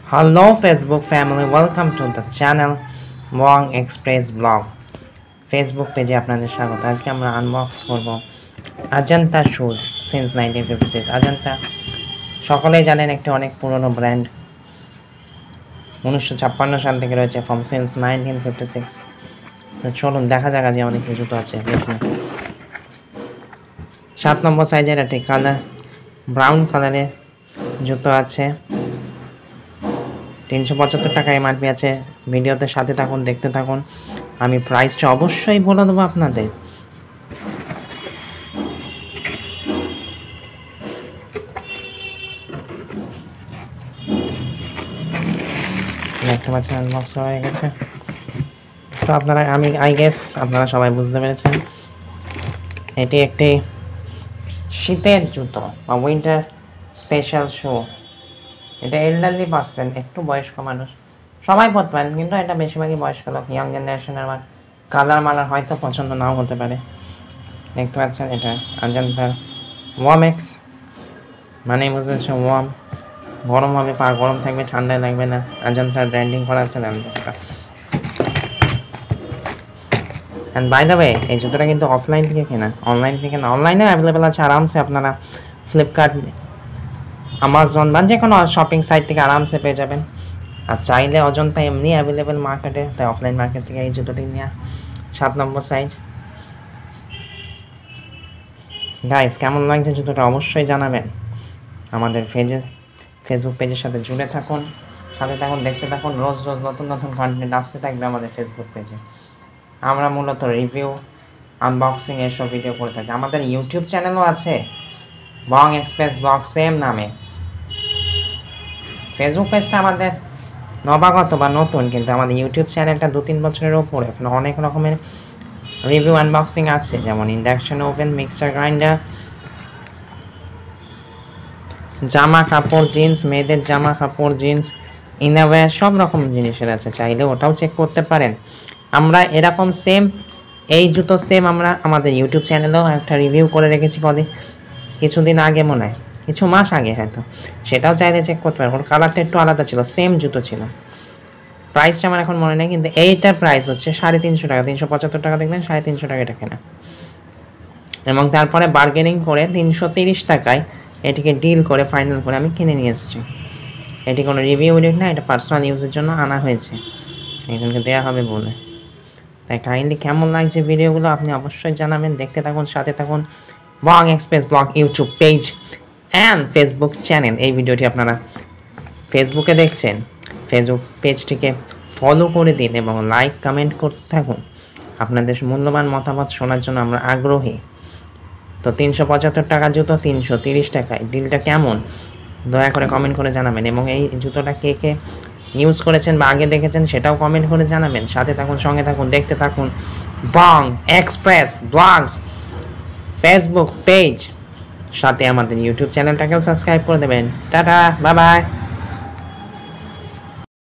Hello Facebook family, welcome to the channel Wong Express Blog. Facebook পেজে আপনাদের স্বাগত। আজকে আমরা আনবক্স করব আজান্তা শুজ সিন্স 1956। আজান্তা সকলেই জানেন একটি অনেক পুরনো ব্র্যান্ড, 1956 সাল থেকে রয়েছে, ফ্রম সিন্স 1956। তো চলুন দেখা যাক আজ আমাদের কি জুতো আছে। দেখুন 7 নম্বর সাইজের একটি কালার, ব্রাউন কালারের জুতো আছে। 375 টাকা এমআরপি আছে। ভিডিওতে সাথে থাকুন, দেখতে থাকুন। আমি প্রাইসটা অবশ্যই বলে দেবো আপনাদের। দেখতে পাচ্ছেন আনবক্স হয়ে গেছে। সো আপনারা আপনারা সবাই বুঝতে পেরেছেন এটি একটি শীতের জুতো বা উইন্টার স্পেশাল শু। এটা এল্ডারলি পার্সন, একটু বয়স্ক মানুষ সবাই পরতে পারেন, কিন্তু এটা বেশিরভাগই বয়স্ক লোক, ইয়াং জেনারেশনের। আবার কালার হয়তো পছন্দ নাও হতে পারে। দেখতে পাচ্ছেন এটা আজান্তার ওয়ার্ম এক্স, মানে বুঝতে পারছেন ওয়ার্ম, গরম হবে, পা গরম থাকবে, ঠান্ডায় লাগবে না। আজান্তার ব্র্যান্ডিং করা আছে। অ্যান্ড বাই দ্য ওয়ে, এই জুতোটা কিন্তু অফলাইন থেকে কেনা, অনলাইন থেকে না। অনলাইনেও অ্যাভেলেবেল আছে আরামসে, আপনারা ফ্লিপকার্ট, আমাজন বা যে কোনো শপিং সাইট থেকে আরামসে পেয়ে যাবেন। আর চাইলে অজন্তা এমনি অ্যাভেলেবেল মার্কেটে, তাই অফলাইন মার্কেট থেকে এই জুতোটি নেওয়া। 7 নম্বর সাইজ। গাইস, কেমন লাগছে জুতোটা অবশ্যই জানাবেন। আমাদের ফেসবুক পেজের সাথে জুড়ে থাকুন, দেখতে থাকুন। রোজ নতুন কন্টেন্ট আসতে থাকবে আমাদের ফেসবুক পেজে। আমরা মূলত রিভিউ, আনবক্সিং এসব ভিডিও করে থাকি। আমাদের ইউটিউব চ্যানেলও আছে, ওয়ং এক্সপ্রেস ব্লগ, সেম নামে। ফেসবুক পেজটা আমাদের নবাগত বা নতুন, কিন্তু আমাদের ইউটিউব চ্যানেলটা 2-3 বছরের ওপরে। এখানে অনেক রকমের রিভিউ আনবক্সিং আছে, যেমন ইন্ডাকশন ওভেন, মিক্সার গ্রাইন্ডার, জামা কাপড়, জিন্স, মেয়েদের জামা কাপড়, জিন্স, ইনারওয়্যার, সব রকম জিনিসের আছে। চাইলে ওটাও চেক করতে পারেন। আমরা এরকম সেম এই জুতো সেম আমরা আমাদের ইউটিউব চ্যানেলেও একটা রিভিউ করে রেখেছি কিছুদিন আগে, মনে হয় কিছু মাস আগে হয়তো, সেটাও চাইলে চেক করতে পারেন। ওর কালারটা একটু আলাদা ছিল, সেম জুতো ছিল। প্রাইসটা আমার এখন মনে নেই, কিন্তু এইটার প্রাইস হচ্ছে 350 টাকা। 375 টাকা দেখবেন, 350 টাকা এটা কেনা। এবং তারপরে বার্গেনিং করে 330 টাকায় এটিকে ডিল করে ফাইনাল করে আমি কিনে নিয়ে এসেছি। এটি কোনো রিভিউ না, এটা পার্সোনাল ইউজের জন্য আনা হয়েছে, একজনকে দেওয়া হবে বলে। তাই কাইন্ডলি কেমন লাগছে ভিডিওগুলো আপনি অবশ্যই জানাবেন। দেখতে থাকুন, সাথে থাকুন। Wong express blog YouTube page and Facebook channel. এই ভিডিওটি আপনারা ফেসবুকে দেখছেন, ফেসবুক পেজটিকে ফলো করে দিন এবং লাইক কমেন্ট করতে থাকুন। আপনাদের মূল্যবান মতামত শোনার জন্য আমরা আগ্রহী। তো 375 টাকা জুতো 330 টাকায়, ডিলটা কেমন দয়া করে কমেন্ট করে জানাবেন। এবং এই জুতোটা কে কে ইউজ করেছেন বা আগে দেখেছেন সেটাও কমেন্ট করে জানাবেন। সাথে থাকুন, সঙ্গে থাকুন, দেখতে থাকুন Wong express blogs Facebook page, সাথে আমাদের ইউটিউব চ্যানেলটাকেও সাবস্ক্রাইব করে দেবেন। টাটা, বাই বাই।